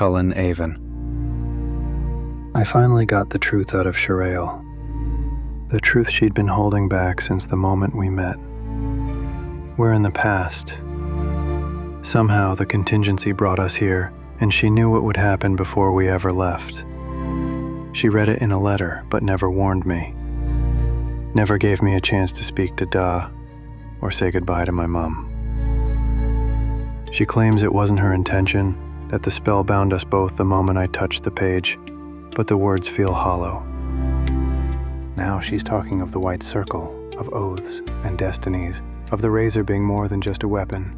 Cullen, Aven. I finally got the truth out of Sharael. The truth she'd been holding back since the moment we met. We're in the past. Somehow the contingency brought us here, and she knew what would happen before we ever left. She read it in a letter, but never warned me. Never gave me a chance to speak to Da, or say goodbye to my mom. She claims it wasn't her intention, that the spell bound us both the moment I touched the page, but the words feel hollow. Now she's talking of the white circle, of oaths and destinies, of the razor being more than just a weapon.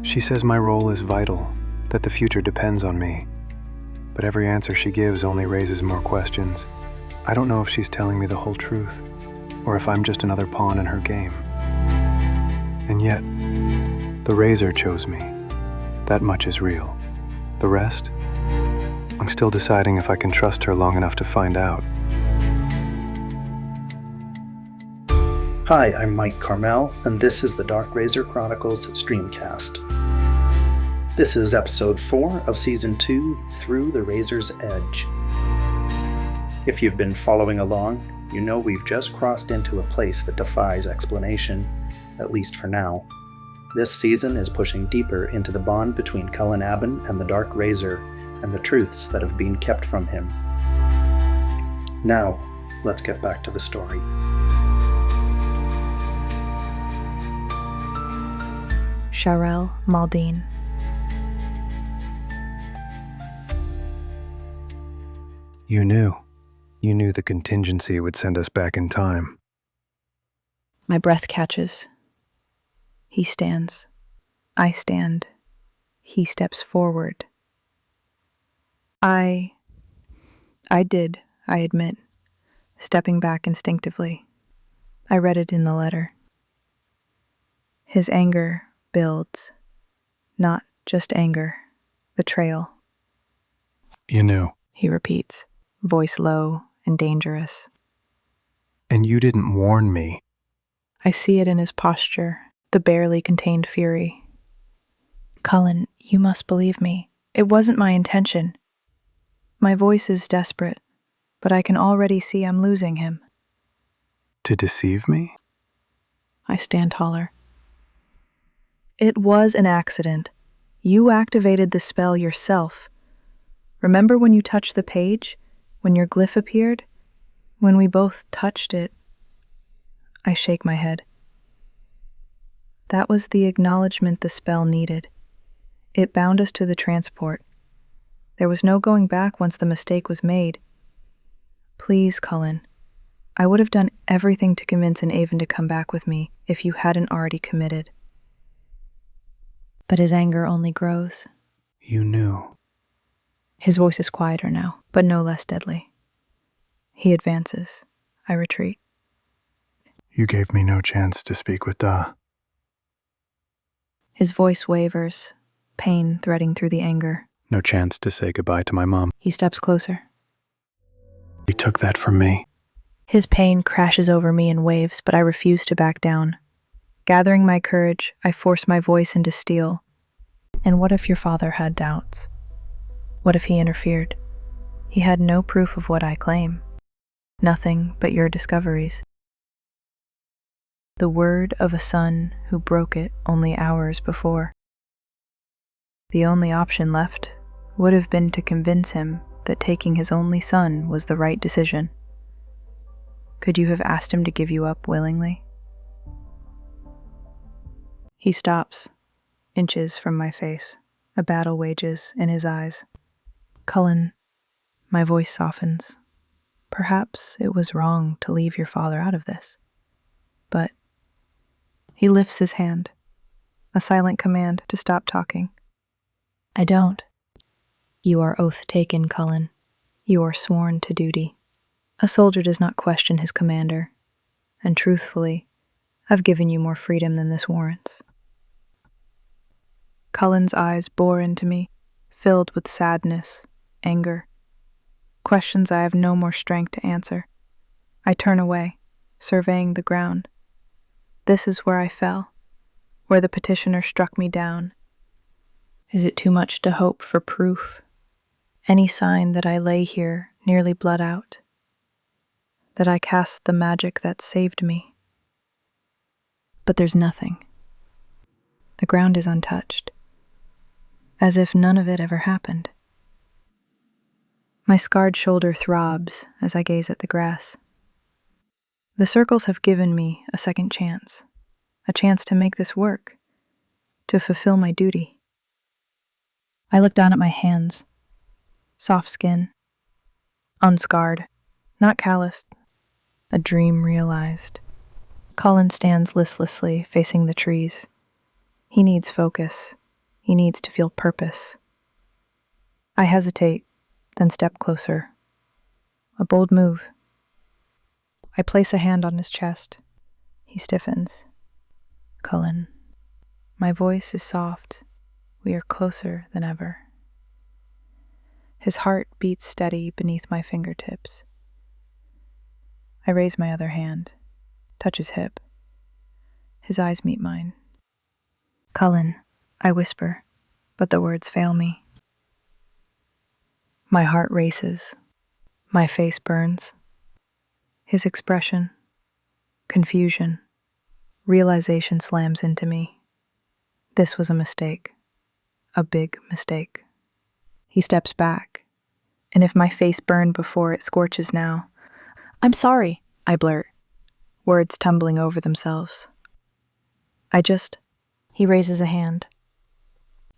She says my role is vital, that the future depends on me. But every answer she gives only raises more questions. I don't know if she's telling me the whole truth, or if I'm just another pawn in her game. And yet, the razor chose me. That much is real. The rest? I'm still deciding if I can trust her long enough to find out. Hi, I'm Mike Carmel, and this is the Dark Razor Chronicles streamcast. This is episode 4 of season 2, Through the Razor's Edge. If you've been following along, you know we've just crossed into a place that defies explanation, at least for now. This season is pushing deeper into the bond between Cullen Aven and the Dark Razor, and the truths that have been kept from him. Now, let's get back to the story. Sharael, Maldeen. You knew. You knew the contingency would send us back in time. My breath catches. He stands. I stand. He steps forward. I admit, stepping back instinctively. I read it in the letter. His anger builds. Not just anger, betrayal. You knew. He repeats, voice low and dangerous. And you didn't warn me. I see it in his posture, the barely contained fury. Cullen, you must believe me. It wasn't my intention. My voice is desperate, but I can already see I'm losing him. To deceive me? I stand taller. It was an accident. You activated the spell yourself. Remember when you touched the page? When your glyph appeared? When we both touched it? I shake my head. That was the acknowledgement the spell needed. It bound us to the transport. There was no going back once the mistake was made. Please, Cullen. I would have done everything to convince an Aven to come back with me if you hadn't already committed. But his anger only grows. You knew. His voice is quieter now, but no less deadly. He advances. I retreat. You gave me no chance to speak with Da. His voice wavers, pain threading through the anger. No chance to say goodbye to my mom. He steps closer. He took that from me. His pain crashes over me in waves, but I refuse to back down. Gathering my courage, I force my voice into steel. And what if your father had doubts? What if he interfered? He had no proof of what I claim. Nothing but your discoveries. The word of a son who broke it only hours before. The only option left would have been to convince him that taking his only son was the right decision. Could you have asked him to give you up willingly? He stops, inches from my face. A battle wages in his eyes. Cullen, my voice softens. Perhaps it was wrong to leave your father out of this. But he lifts his hand, a silent command to stop talking. I don't. You are oath taken, Cullen. You are sworn to duty. A soldier does not question his commander, and truthfully, I've given you more freedom than this warrants. Cullen's eyes bore into me, filled with sadness, anger, questions I have no more strength to answer. I turn away, surveying the ground. This is where I fell, where the petitioner struck me down. Is it too much to hope for proof? Any sign that I lay here nearly bled out, that I cast the magic that saved me. But there's nothing. The ground is untouched, as if none of it ever happened. My scarred shoulder throbs as I gaze at the grass. The circles have given me a second chance, a chance to make this work, to fulfill my duty. I look down at my hands, soft skin, unscarred, not calloused, a dream realized. Cullen stands listlessly facing the trees. He needs focus. He needs to feel purpose. I hesitate, then step closer. A bold move. I place a hand on his chest. He stiffens. Cullen. My voice is soft. We are closer than ever. His heart beats steady beneath my fingertips. I raise my other hand, touch his hip. His eyes meet mine. Cullen, I whisper, but the words fail me. My heart races. My face burns. His expression, confusion, realization slams into me. This was a mistake. A big mistake. He steps back, and if my face burned before, it scorches now. I'm sorry, I blurt, words tumbling over themselves. He raises a hand.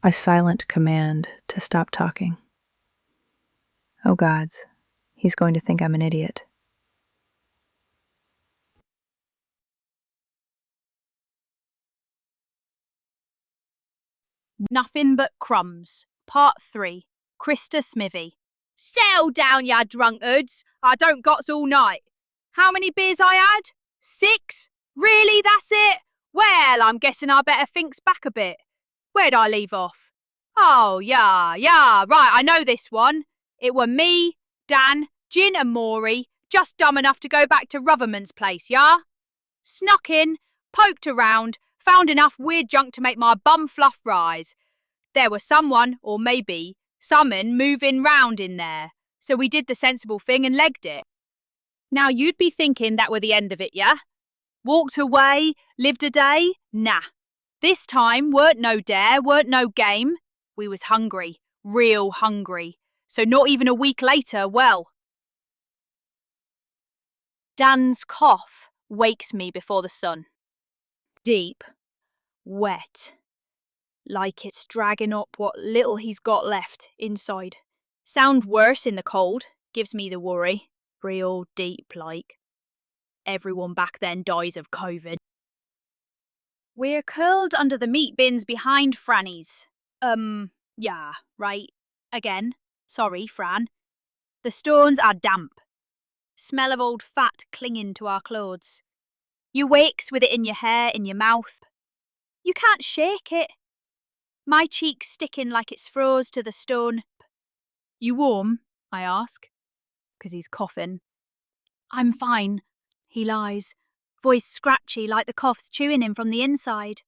A silent command to stop talking. Oh gods, he's going to think I'm an idiot. Nothing But Crumbs, Part 3, Krista Smithy. Settle down, ya drunkards. I don't gots all night. How many beers I had? 6? Really, that's it? Well, I'm guessing I better thinks back a bit. Where'd I leave off? Oh, yeah, right, I know this one. It were me, Dan, Gin and Maury, just dumb enough to go back to Rutherman's place, yeah? Snuck in, poked around, found enough weird junk to make my bum fluff rise. There was someone, or maybe, someone moving round in there. So we did the sensible thing and legged it. Now you'd be thinking that were the end of it, yeah? Walked away, lived a day? Nah. This time weren't no dare, weren't no game. We was hungry, real hungry. So not even a week later, well. Dan's cough wakes me before the sun. Deep, wet, like it's dragging up what little he's got left inside. Sound worse in the cold, gives me the worry. Real deep like. Everyone back then dies of COVID. We're curled under the meat bins behind Franny's. Yeah, right. Again. Sorry, Fran. The stones are damp. Smell of old fat clinging to our clothes. You wakes with it in your hair, in your mouth. You can't shake it. My cheek's sticking like it's froze to the stone. You warm? I ask, 'cause he's coughing. I'm fine, he lies, voice scratchy like the cough's chewing him from the inside.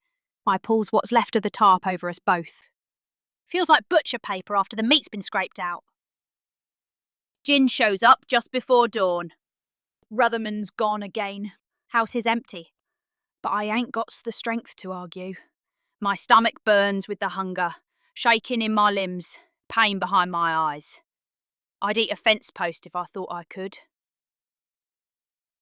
I pulls what's left of the tarp over us both. Feels like butcher paper after the meat's been scraped out. Gin shows up just before dawn. Rutherman's gone again. House is empty. But I ain't got the strength to argue. My stomach burns with the hunger, shaking in my limbs, pain behind my eyes. I'd eat a fence post if I thought I could.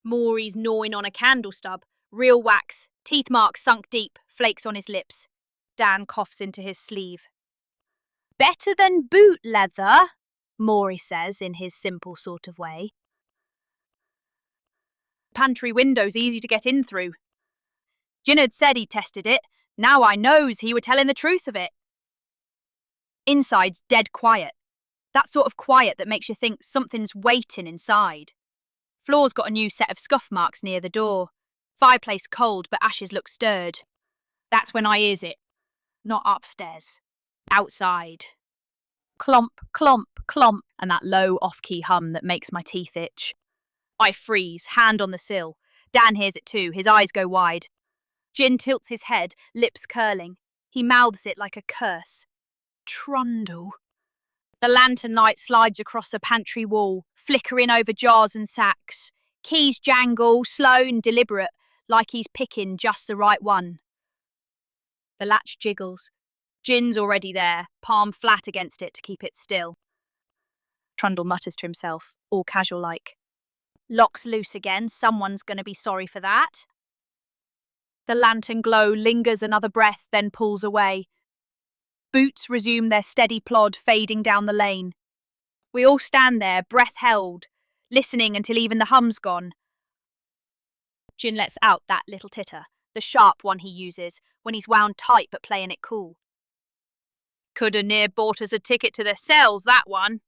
Maury's gnawing on a candle stub, real wax, teeth marks sunk deep, flakes on his lips. Dan coughs into his sleeve. Better than boot leather, Maury says in his simple sort of way. Pantry window's easy to get in through. Jinnard said he tested it. Now I knows he were telling the truth of it. Inside's dead quiet. That sort of quiet that makes you think something's waiting inside. Floor's got a new set of scuff marks near the door. Fireplace cold, but ashes look stirred. That's when I hears it. Not upstairs. Outside. Clomp, clomp, clomp, and that low off-key hum that makes my teeth itch. I freeze, hand on the sill. Dan hears it too, his eyes go wide. Gin tilts his head, lips curling. He mouths it like a curse. Trundle. The lantern light slides across the pantry wall, flickering over jars and sacks. Keys jangle, slow and deliberate, like he's picking just the right one. The latch jiggles. Gin's already there, palm flat against it to keep it still. Trundle mutters to himself, all casual-like. Lock's loose again, someone's going to be sorry for that. The lantern glow lingers another breath, then pulls away. Boots resume their steady plod, fading down the lane. We all stand there, breath held, listening until even the hum's gone. Gin lets out that little titter, the sharp one he uses when he's wound tight but playing it cool. Coulda near bought us a ticket to the cells, that one.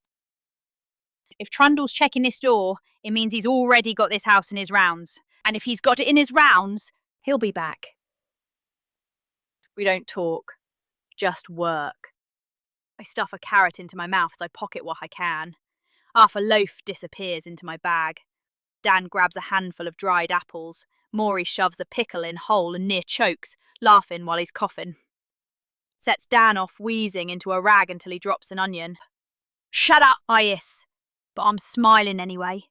If Trundle's checking this door, it means he's already got this house in his rounds. And if he's got it in his rounds, he'll be back. We don't talk, just work. I stuff a carrot into my mouth as I pocket what I can. Half a loaf disappears into my bag. Dan grabs a handful of dried apples. Maury shoves a pickle in whole and near chokes, laughing while he's coughing. Sets Dan off wheezing into a rag until he drops an onion. Shut up, I hiss, but I'm smiling anyway.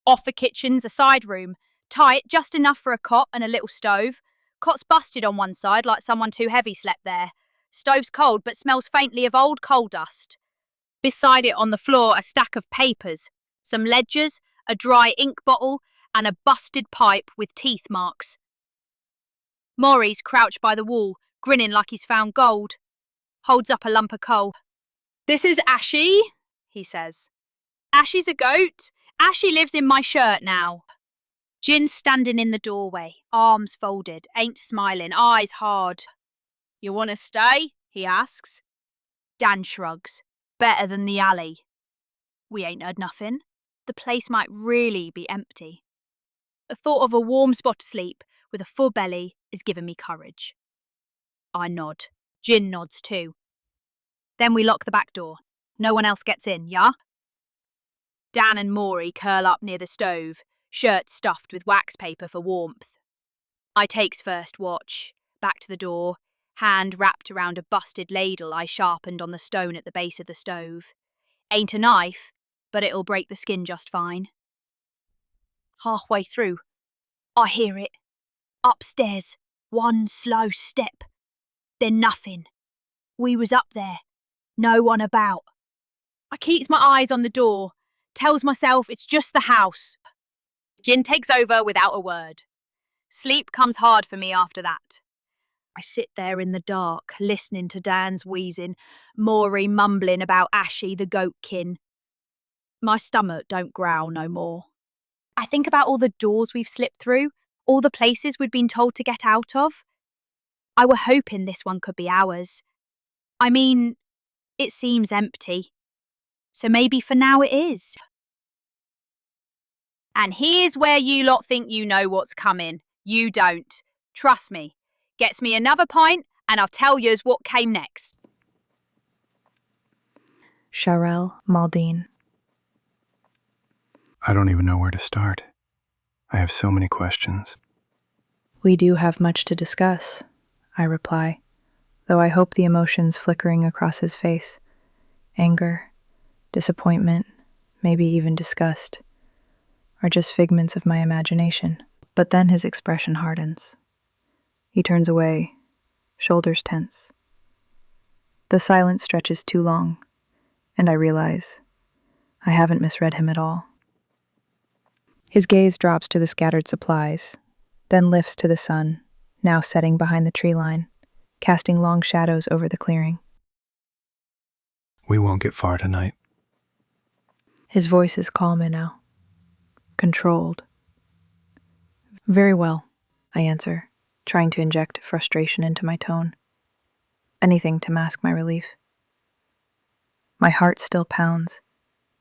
Off the kitchen's a side room, tight, just enough for a cot and a little stove. Cot's busted on one side like someone too heavy slept there. Stove's cold but smells faintly of old coal dust. Beside it on the floor a stack of papers, some ledgers, a dry ink bottle, and a busted pipe with teeth marks. Maury's crouched by the wall, grinning like he's found gold. Holds up a lump of coal. This is Ashy, he says. Ashy's a goat. Ashy lives in my shirt now. Gin's standing in the doorway, arms folded, ain't smiling, eyes hard. You want to stay? He asks. Dan shrugs. Better than the alley. We ain't heard nothing. The place might really be empty. The thought of a warm spot to sleep with a full belly is giving me courage. I nod. Gin nods too. Then we lock the back door. No one else gets in, yeah? Dan and Maury curl up near the stove, shirts stuffed with wax paper for warmth. I takes first watch, back to the door, hand wrapped around a busted ladle I sharpened on the stone at the base of the stove. Ain't a knife, but it'll break the skin just fine. Halfway through, I hear it. Upstairs, one slow step. Then nothing. We was up there. No one about. I keeps my eyes on the door, tells myself it's just the house. Gin takes over without a word. Sleep comes hard for me after that. I sit there in the dark, listening to Dan's wheezing, Maury mumbling about Ashy the goatkin. My stomach don't growl no more. I think about all the doors we've slipped through, all the places we'd been told to get out of. I were hoping this one could be ours. I mean, it seems empty. So maybe for now it is. And here's where you lot think you know what's coming. You don't. Trust me. Gets me another pint and I'll tell yous what came next. Sharael, Maldeen. I don't even know where to start. I have so many questions. We do have much to discuss, I reply, though I hope the emotions flickering across his face, anger, disappointment, maybe even disgust, are just figments of my imagination. But then his expression hardens. He turns away, shoulders tense. The silence stretches too long, and I realize I haven't misread him at all. His gaze drops to the scattered supplies, then lifts to the sun, now setting behind the tree line, casting long shadows over the clearing. We won't get far tonight. His voice is calmer now, controlled. Very well, I answer, trying to inject frustration into my tone. Anything to mask my relief. My heart still pounds,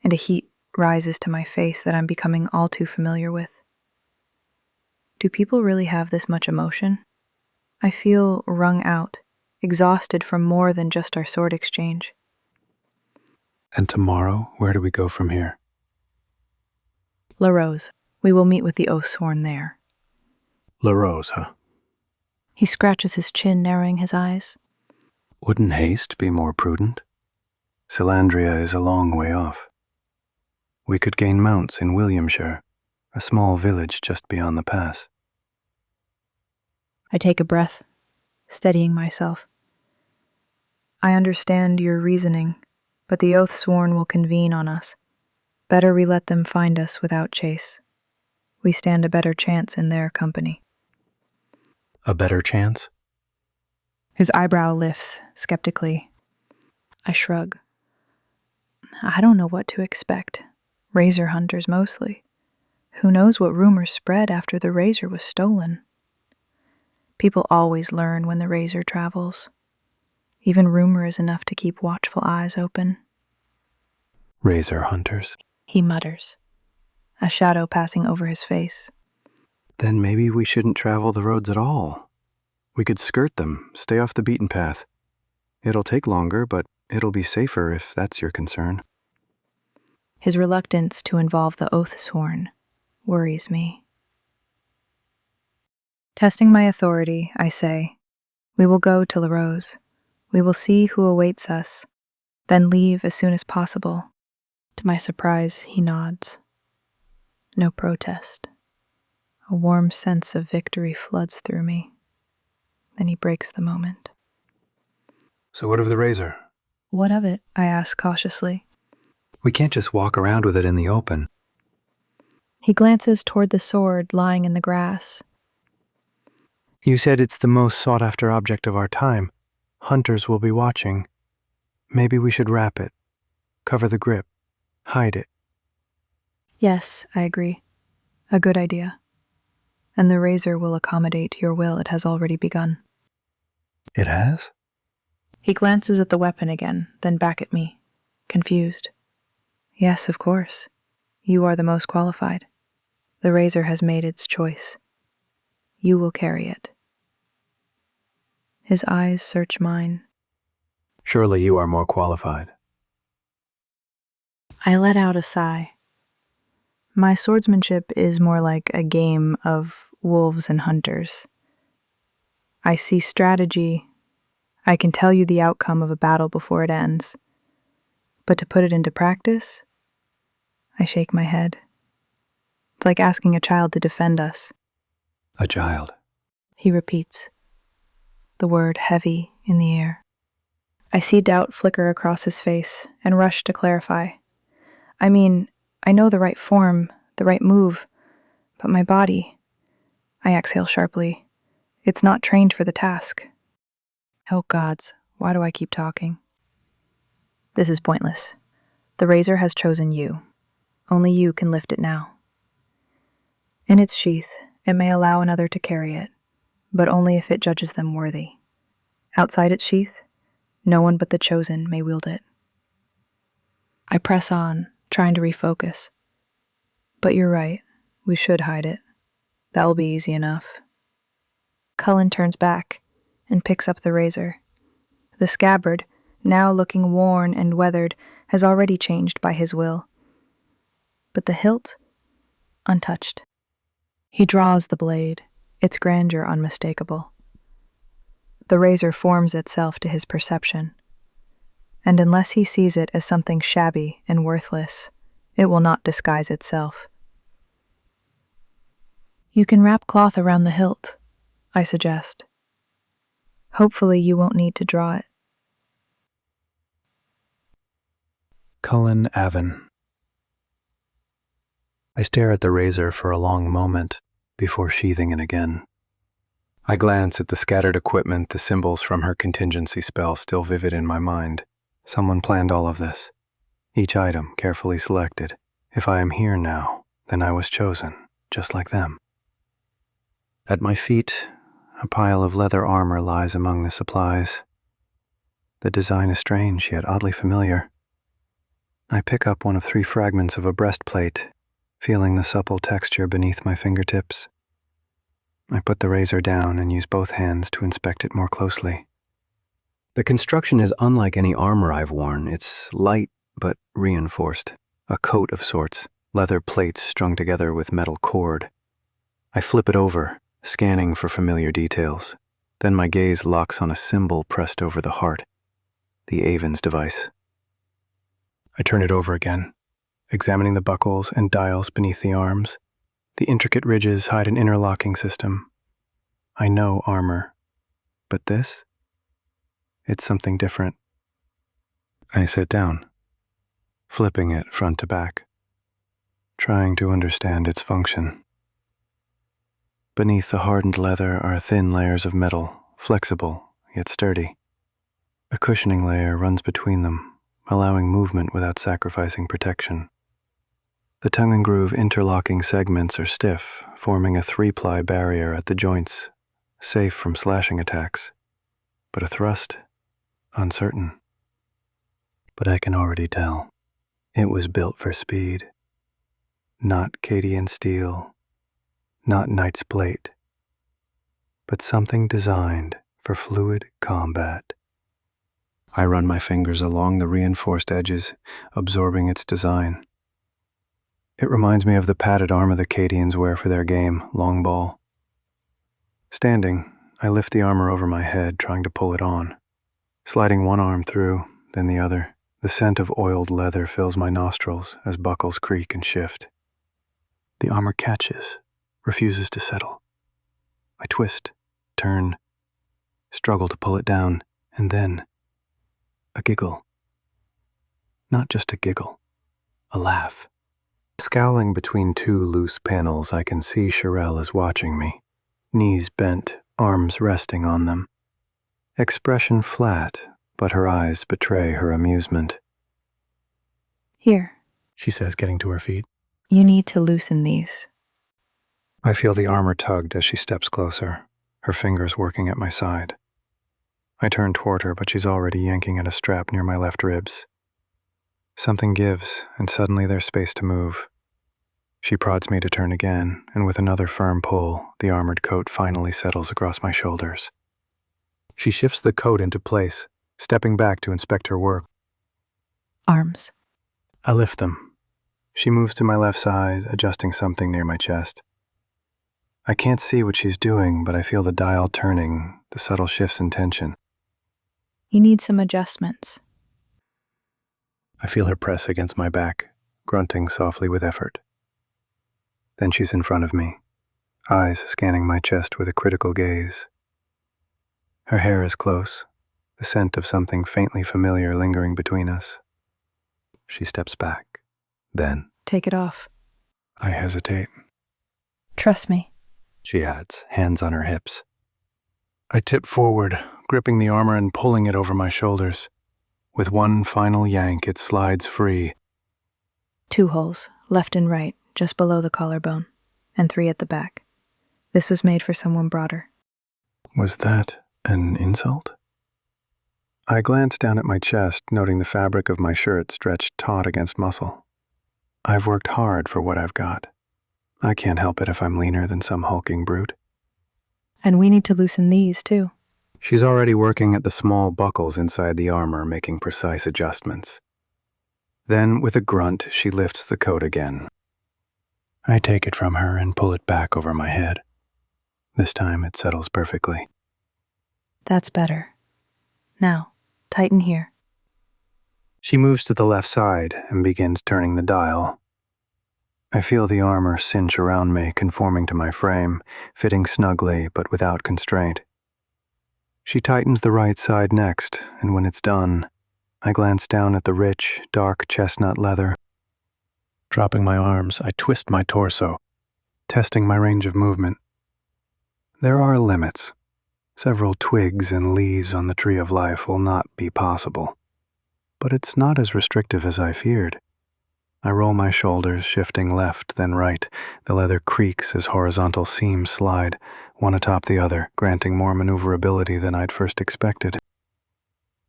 and a heat rises to my face that I'm becoming all too familiar with. Do people really have this much emotion? I feel wrung out, exhausted from more than just our sword exchange. And tomorrow, where do we go from here? La Rose, we will meet with the Oathsworn there. La Rose, huh? He scratches his chin, narrowing his eyes. Wouldn't haste be more prudent? Silandria is a long way off. We could gain mounts in Williamshire, a small village just beyond the pass. I take a breath, steadying myself. I understand your reasoning, but the oath sworn will convene on us. Better we let them find us without chase. We stand a better chance in their company. A better chance? His eyebrow lifts, skeptically. I shrug. I don't know what to expect. Razor hunters mostly. Who knows what rumors spread after the razor was stolen? People always learn when the razor travels. Even rumor is enough to keep watchful eyes open. Razor hunters. He mutters, a shadow passing over his face. Then maybe we shouldn't travel the roads at all. We could skirt them, stay off the beaten path. It'll take longer, but it'll be safer if that's your concern. His reluctance to involve the oath sworn worries me. Testing my authority, I say, we will go to La Rose. We will see who awaits us, then leave as soon as possible. To my surprise, he nods. No protest. A warm sense of victory floods through me. Then he breaks the moment. So what of the razor? What of it? I ask cautiously. We can't just walk around with it in the open. He glances toward the sword lying in the grass. You said it's the most sought-after object of our time. Hunters will be watching. Maybe we should wrap it, cover the grip, hide it. Yes, I agree. A good idea. And the razor will accommodate your will. It has already begun. It has? He glances at the weapon again, then back at me, confused. Yes, of course. You are the most qualified. The razor has made its choice. You will carry it. His eyes search mine. Surely you are more qualified. I let out a sigh. My swordsmanship is more like a game of wolves and hunters. I see strategy. I can tell you the outcome of a battle before it ends. But to put it into practice, I shake my head. It's like asking a child to defend us. A child. He repeats, the word heavy in the air. I see doubt flicker across his face and rush to clarify. I mean, I know the right form, the right move, but my body, I exhale sharply. It's not trained for the task. Oh gods, why do I keep talking? This is pointless. The razor has chosen you. Only you can lift it now. In its sheath, it may allow another to carry it, but only if it judges them worthy. Outside its sheath, no one but the chosen may wield it. I press on, trying to refocus. But you're right, we should hide it. That will be easy enough. Cullen turns back and picks up the razor. The scabbard, now looking worn and weathered, has already changed by his will. But the hilt, untouched. He draws the blade, its grandeur unmistakable. The razor forms itself to his perception, and unless he sees it as something shabby and worthless, it will not disguise itself. You can wrap cloth around the hilt, I suggest. Hopefully you won't need to draw it. Cullen, Aven. I stare at the razor for a long moment before sheathing it again. I glance at the scattered equipment, the symbols from her contingency spell still vivid in my mind. Someone planned all of this. Each item carefully selected. If I am here now, then I was chosen, just like them. At my feet, a pile of leather armor lies among the supplies. The design is strange, yet oddly familiar. I pick up one of 3 fragments of a breastplate, feeling the supple texture beneath my fingertips. I put the razor down and use both hands to inspect it more closely. The construction is unlike any armor I've worn. It's light but reinforced, a coat of sorts, leather plates strung together with metal cord. I flip it over, scanning for familiar details. Then my gaze locks on a symbol pressed over the heart, the Aven's device. I turn it over again, examining the buckles and dials beneath the arms. The intricate ridges hide an interlocking system. I know armor, but this? It's something different. I sit down, flipping it front to back, trying to understand its function. Beneath the hardened leather are thin layers of metal, flexible yet sturdy. A cushioning layer runs between them, allowing movement without sacrificing protection. The tongue and groove interlocking segments are stiff, forming a 3-ply barrier at the joints, safe from slashing attacks, but a thrust, uncertain. But I can already tell, it was built for speed. Not Cadian steel, not Knight's plate, but something designed for fluid combat. I run my fingers along the reinforced edges, absorbing its design. It reminds me of the padded armor the Cadians wear for their game, long ball. Standing, I lift the armor over my head, trying to pull it on. Sliding one arm through, then the other, the scent of oiled leather fills my nostrils as buckles creak and shift. The armor catches, refuses to settle. I twist, turn, struggle to pull it down, and then a giggle. Not just a giggle, a laugh. Scowling between two loose panels, I can see Sharael is watching me, knees bent, arms resting on them. Expression flat, but her eyes betray her amusement. Here, She says, getting to her feet. you need to loosen these. I feel the armor tugged as she steps closer, her fingers working at my side. I turn toward her, but she's already yanking at a strap near my left ribs. Something gives, and suddenly there's space to move. She prods me to turn again, and with another firm pull, the armored coat finally settles across my shoulders. She shifts the coat into place, stepping back to inspect her work. Arms. I lift them. She moves to my left side, adjusting something near my chest. I can't see what she's doing, but I feel the dial turning, the subtle shifts in tension. You need some adjustments. I feel her press against my back, grunting softly with effort. Then she's in front of me, eyes scanning my chest with a critical gaze. Her hair is close, the scent of something faintly familiar lingering between us. She steps back. Then Take it off. I hesitate. Trust me. She adds, hands on her hips. I tip forward, gripping the armor and pulling it over my shoulders. With one final yank, it slides free. 2 holes, left and right, just below the collarbone, and 3 at the back. This was made for someone broader. Was that an insult? I glanced down at my chest, noting the fabric of my shirt stretched taut against muscle. I've worked hard for what I've got. I can't help it if I'm leaner than some hulking brute. And we need to loosen these, too. She's already working at the small buckles inside the armor, making precise adjustments. Then, with a grunt, she lifts the coat again. I take it from her and pull it back over my head. This time it settles perfectly. That's better. Now, tighten here. She moves to the left side and begins turning the dial. I feel the armor cinch around me, conforming to my frame, fitting snugly but without constraint. She tightens the right side next, and when it's done, I glance down at the rich, dark chestnut leather. Dropping my arms, I twist my torso, testing my range of movement. There are limits. Several twigs and leaves on the tree of life will not be possible. But it's not as restrictive as I feared. I roll my shoulders, shifting left, then right. The leather creaks as horizontal seams slide, one atop the other, granting more maneuverability than I'd first expected.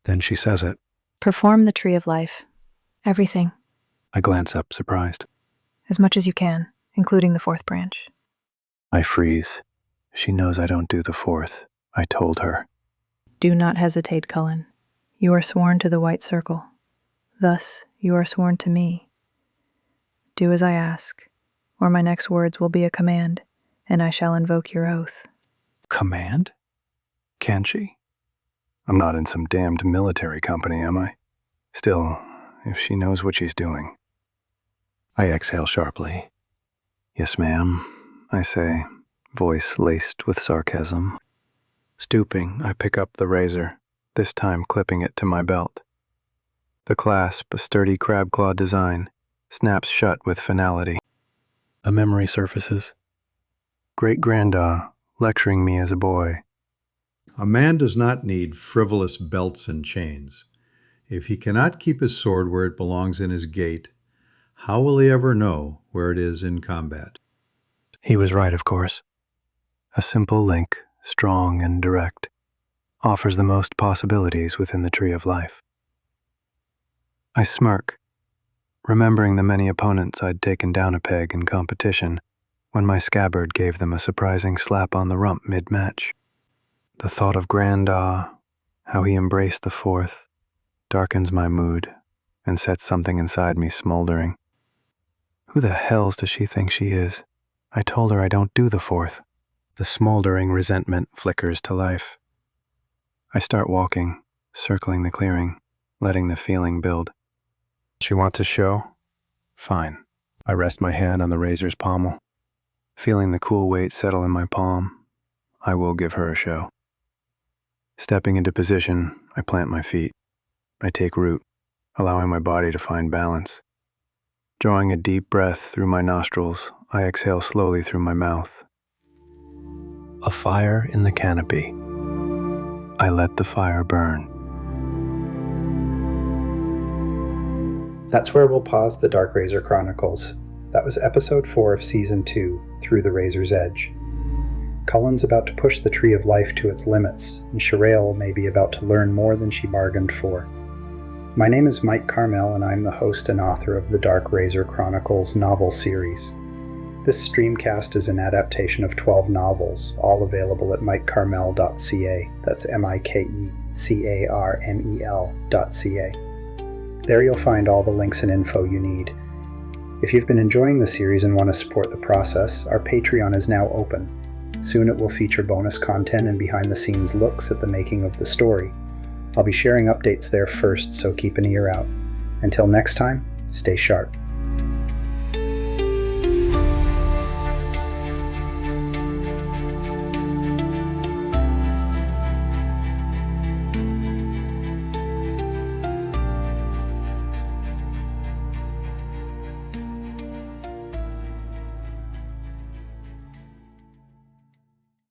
Then she says it. Perform the tree of life. Everything. I glance up, surprised. As much as you can, including the 4th branch. I freeze. She knows I don't do the 4th. I told her. Do not hesitate, Cullen. You are sworn to the White Circle. Thus, you are sworn to me. Do as I ask, or my next words will be a command, and I shall invoke your oath. Command? Can she? I'm not in some damned military company, am I? Still, if she knows what she's doing. I exhale sharply. Yes, ma'am, I say, voice laced with sarcasm. Stooping, I pick up the razor, this time clipping it to my belt. The clasp, a sturdy crab-claw design, snaps shut with finality. A memory surfaces. Great-grandpa lecturing me as a boy. A man does not need frivolous belts and chains. If he cannot keep his sword where it belongs in his gate, how will he ever know where it is in combat? He was right, of course. A simple link, strong and direct, offers the most possibilities within the tree of life. I smirk, remembering the many opponents I'd taken down a peg in competition when my scabbard gave them a surprising slap on the rump mid-match. The thought of Grandad, how he embraced the fourth, darkens my mood and sets something inside me smoldering. Who the hells does she think she is? I told her I don't do the fourth. The smoldering resentment flickers to life. I start walking, circling the clearing, letting the feeling build. She wants a show? Fine. I rest my hand on the razor's pommel. Feeling the cool weight settle in my palm, I will give her a show. Stepping into position, I plant my feet. I take root, allowing my body to find balance. Drawing a deep breath through my nostrils, I exhale slowly through my mouth. A fire in the canopy. I let the fire burn. That's where we'll pause the Dark Razor Chronicles. That was episode 4 of season 2, Through the Razor's Edge. Cullen's about to push the Tree of Life to its limits, and Sharael may be about to learn more than she bargained for. My name is Mike Carmel, and I'm the host and author of the Dark Razor Chronicles novel series. This streamcast is an adaptation of 12 novels, all available at mikecarmel.ca. That's mikecarmel.ca. There you'll find all the links and info you need. If you've been enjoying the series and want to support the process, our Patreon is now open. Soon it will feature bonus content and behind-the-scenes looks at the making of the story. I'll be sharing updates there first, so keep an ear out. Until next time, stay sharp.